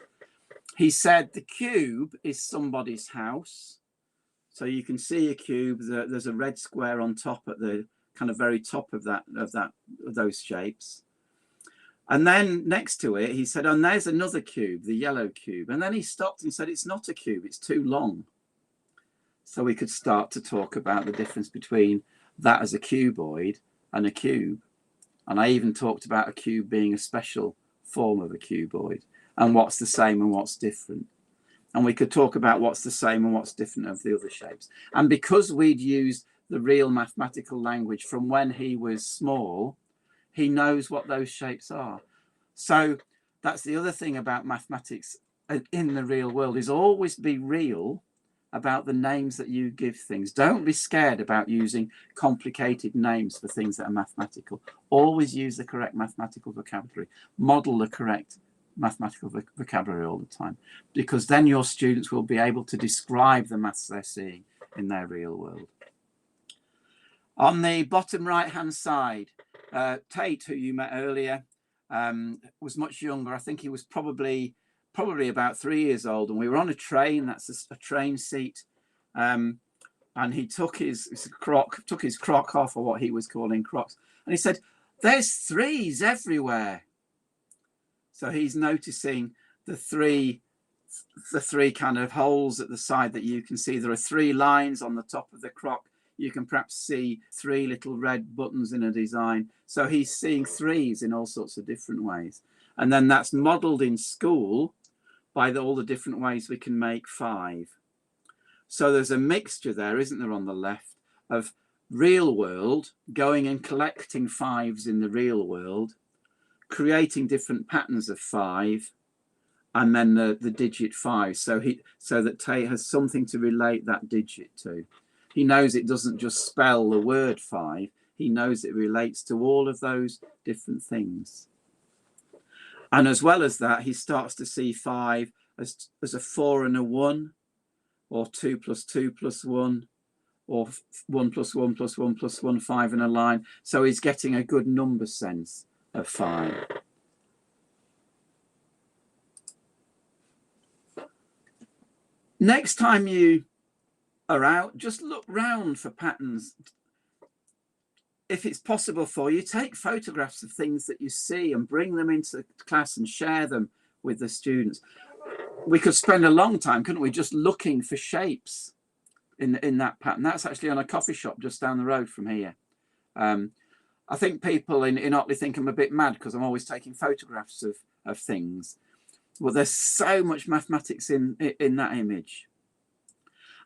He said the cube is somebody's house. So you can see a cube, there's a red square on top at the kind of very top of those shapes. And then next to it, he said, and there's another cube, the yellow cube. And then he stopped and said, it's not a cube, it's too long. So we could start to talk about the difference between that as a cuboid and a cube. And I even talked about a cube being a special form of a cuboid and what's the same and what's different. And we could talk about what's the same and what's different of the other shapes. And because we'd used the real mathematical language from when he was small, he knows what those shapes are. So that's the other thing about mathematics in the real world, is always be real about the names that you give things. Don't be scared about using complicated names for things that are mathematical. Always use the correct mathematical vocabulary. Model the correct mathematical vocabulary all the time, because then your students will be able to describe the maths they're seeing in their real world. On the bottom right hand side, Tate, who you met earlier, was much younger. I think he was probably about 3 years old, and we were on a train. That's a train seat, and he took his croc off, or what he was calling crocs, and he said, "There's threes everywhere." So he's noticing the three kind of holes at the side that you can see. There are 3 lines on the top of the croc. You can perhaps see 3 little red buttons in a design. So he's seeing threes in all sorts of different ways. And then that's modelled in school by all the different ways we can make 5. So there's a mixture there, isn't there, on the left, of real world, going and collecting 5s in the real world, creating different patterns of 5, and then the digit 5. So that Tate has something to relate that digit to. He knows it doesn't just spell the word 5. He knows it relates to all of those different things. And as well as that, he starts to see 5 as a 4 and a 1, or 2 plus 2 plus 1, or 1 plus 1 plus 1 plus 1, 5 in a line. So he's getting a good number sense of 5. Next time you are out, just look round for patterns. If it's possible for you, take photographs of things that you see and bring them into class and share them with the students. We could spend a long time, couldn't we, just looking for shapes in that pattern. That's actually on a coffee shop just down the road from here. I think people in Otley think I'm a bit mad because I'm always taking photographs of things. Well, there's so much mathematics in that image.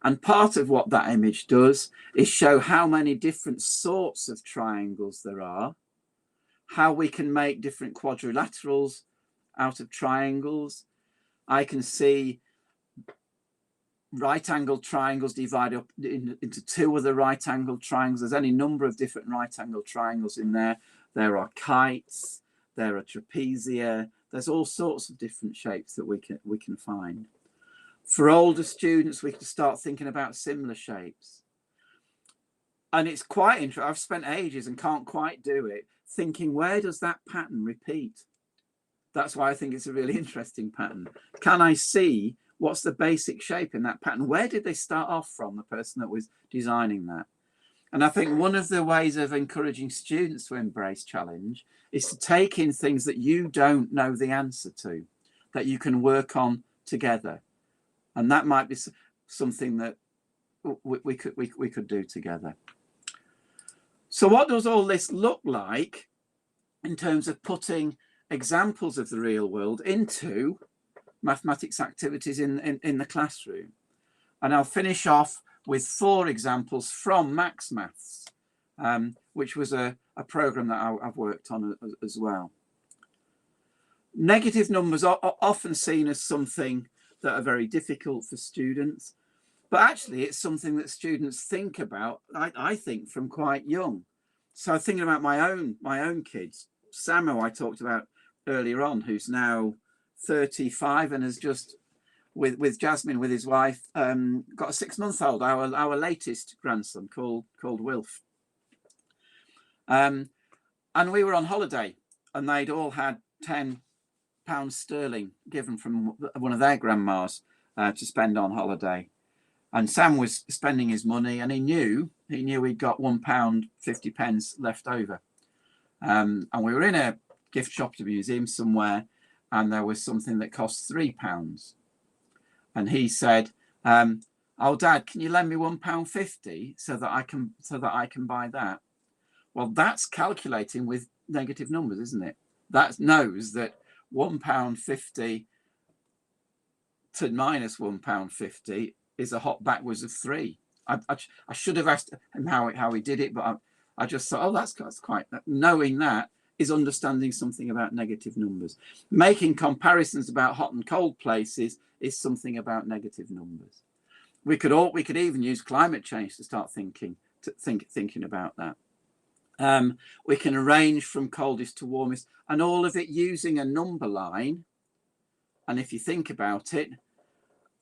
And part of what that image does is show how many different sorts of triangles there are, how we can make different quadrilaterals out of triangles. I can see right-angled triangles divided up into 2 other right-angled triangles. There's any number of different right-angled triangles in there. There are kites, there are trapezia. There's all sorts of different shapes that we can find. For older students, we can start thinking about similar shapes. And it's quite interesting. I've spent ages and can't quite do it, thinking, where does that pattern repeat? That's why I think it's a really interesting pattern. Can I see what's the basic shape in that pattern? Where did they start off from, the person that was designing that? And I think one of the ways of encouraging students to embrace challenge is to take in things that you don't know the answer to, that you can work on together. And that might be something that we could do together. So what does all this look like in terms of putting examples of the real world into mathematics activities in the classroom? And I'll finish off with 4 examples from Max Maths, which was a program that I've worked on as well. Negative numbers are often seen as something that are very difficult for students, but actually it's something that students think about, I think, from quite young. So thinking about my own kids, Sam, who I talked about earlier on, who's now 35 and has just, with Jasmine, with his wife, got a 6-month-old, our latest grandson called Wilf. And we were on holiday, and they'd all had £10 given from one of their grandmas to spend on holiday. And Sam was spending his money, and he knew he'd got £1.50 left over. And we were in a gift shop at a museum somewhere, and there was something that cost £3. And he said, "Oh, Dad, can you lend me £1.50 so that I can buy that?" Well, that's calculating with negative numbers, isn't it? That knows that £1.50 to minus £1.50 is a hop backwards of 3. I should have asked him how he did it, but I just thought, oh, that's quite, knowing that is understanding something about negative numbers. Making comparisons about hot and cold places is something about negative numbers. We could even use climate change to start thinking about that. We can arrange from coldest to warmest, and all of it using a number line. And if you think about it,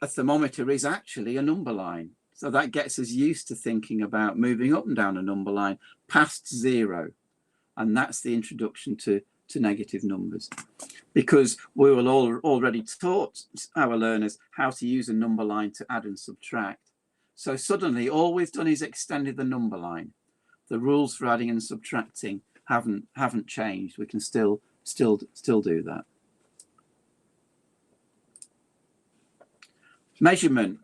a thermometer is actually a number line. So that gets us used to thinking about moving up and down a number line past 0. And that's the introduction to negative numbers, because we will already taught our learners how to use a number line to add and subtract. So suddenly all we've done is extended the number line. The rules for adding and subtracting haven't changed. We can still do that. Measurement.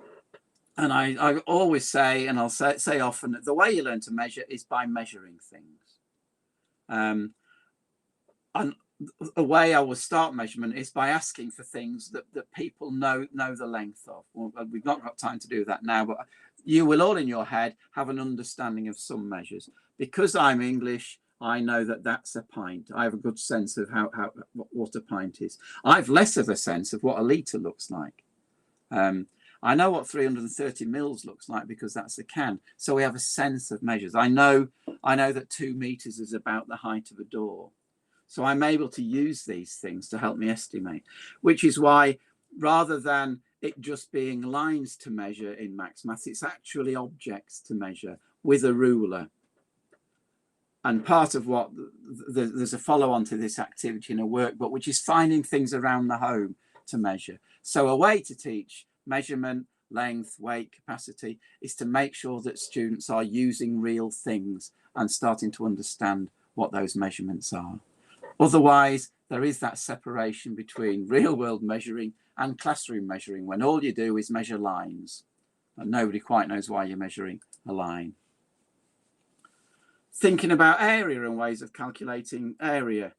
And I always say, and I'll say often, that the way you learn to measure is by measuring things. And a way I will start measurement is by asking for things that people know the length of. Well, we've not got time to do that now, but you will all in your head have an understanding of some measures. Because I'm English, I know that that's a pint. I have a good sense of what a pint is. I've less of a sense of what a litre looks like. I know what 330 mils looks like because that's a can. So we have a sense of measures. I know that 2 meters is about the height of a door. So I'm able to use these things to help me estimate, which is why rather than it just being lines to measure in Max Maths, it's actually objects to measure with a ruler. And part of what there's a follow on to this activity in a workbook, which is finding things around the home to measure. So a way to teach measurement, length, weight, capacity is to make sure that students are using real things and starting to understand what those measurements are. Otherwise, there is that separation between real world measuring and classroom measuring when all you do is measure lines and nobody quite knows why you're measuring a line. Thinking about area and ways of calculating area.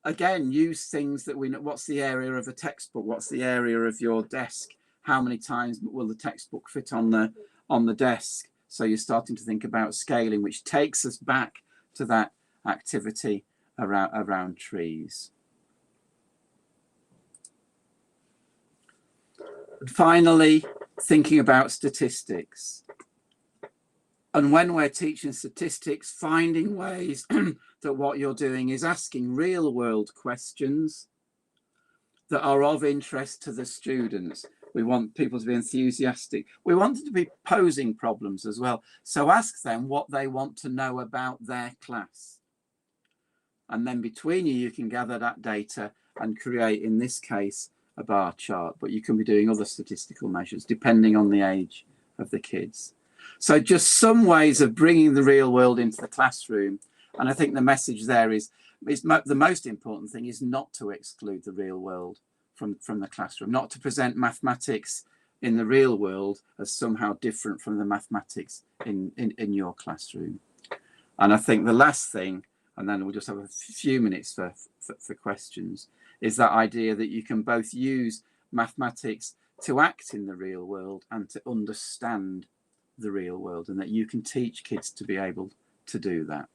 Again, use things that we know. What's the area of a textbook? What's the area of your desk? How many times will the textbook fit on the desk? So you're starting to think about scaling, which takes us back to that activity around trees. And finally, thinking about statistics. And when we're teaching statistics, finding ways that what you're doing is asking real world questions that are of interest to the students. We want people to be enthusiastic. We want them to be posing problems as well. So ask them what they want to know about their class. And then between you, you can gather that data and create, in this case, a bar chart. But you can be doing other statistical measures depending on the age of the kids. So just some ways of bringing the real world into the classroom. And I think the message there is the most important thing is not to exclude the real world from the classroom, not to present mathematics in the real world as somehow different from the mathematics in your classroom. And I think the last thing, and then we'll just have a few minutes for questions, is that idea that you can both use mathematics to act in the real world and to understand the real world, and that you can teach kids to be able to do that.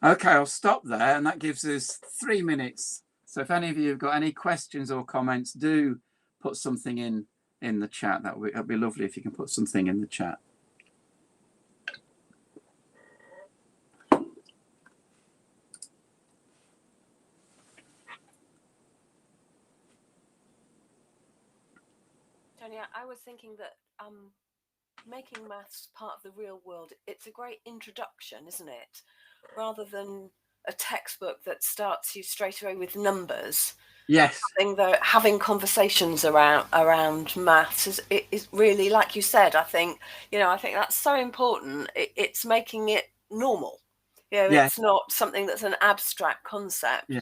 Okay, I'll stop there, and that gives us 3 minutes. So if any of you have got any questions or comments, do put something in the chat. That'd be lovely if you can put something in the chat. Tony, I was thinking that making maths part of the real world, it's a great introduction, isn't it? Rather than a textbook that starts you straight away with numbers. Yes. Having conversations around maths is really, like you said, I think that's so important. It's making it normal. It's not something that's an abstract concept. Yeah.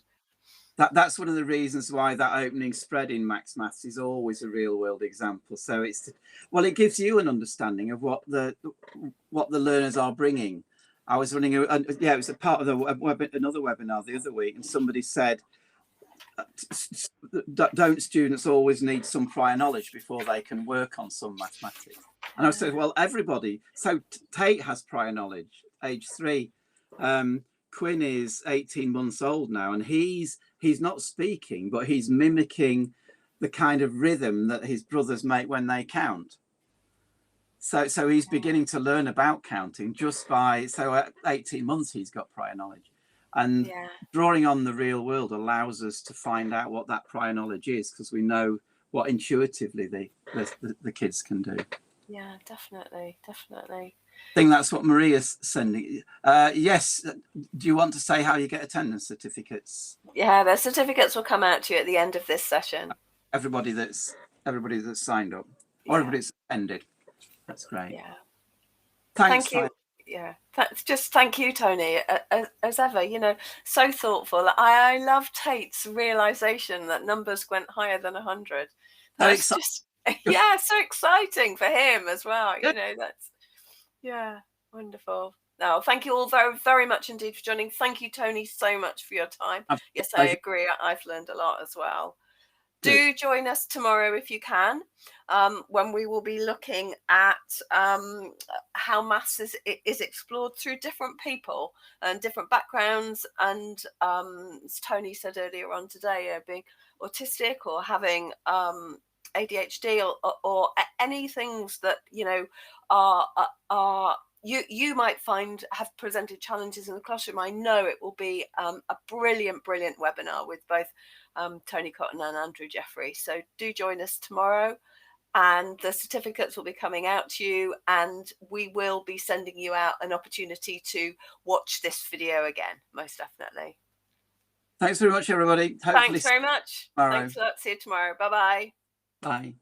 That's one of the reasons why that opening spread in Max Maths is always a real world example. So it gives you an understanding of what the learners are bringing. I was running it was a part of another webinar the other week, and somebody said, don't students always need some prior knowledge before they can work on some mathematics? And I said, well, everybody. So Tate has prior knowledge, age 3. Quinn is 18 months old now, and he's not speaking, but he's mimicking the kind of rhythm that his brothers make when they count. So he's beginning to learn about counting just by, so at 18 months he's got prior knowledge. And drawing on the real world allows us to find out what that prior knowledge is, because we know what intuitively the kids can do. Yeah, definitely. I think that's what Maria's sending. Yes. Do you want to say how you get attendance certificates? Yeah, the certificates will come out to you at the end of this session. Everybody that's signed up, or everybody that's attended. That's great. Yeah. Thanks. Thank you. Yeah. Just thank you, Tony, as ever. So thoughtful. I love Tate's realization that numbers went higher than 100. That's just so exciting for him as well. That's wonderful. No, thank you all very, very much indeed for joining. Thank you, Tony, so much for your time. Yes, I agree. I've learned a lot as well. Do join us tomorrow if you can, when we will be looking at how maths is explored through different people and different backgrounds. And as Tony said earlier on today, being autistic or having ADHD or any things that, you know, are you might find have presented challenges in the classroom. I know it will be a brilliant webinar with both Tony Cotton and Andrew Jeffrey. So do join us tomorrow, and the certificates will be coming out to you, and we will be sending you out an opportunity to watch this video again, most definitely. Thanks very much, everybody. Thanks very much. Thanks a lot. See you tomorrow. Bye-bye. Bye.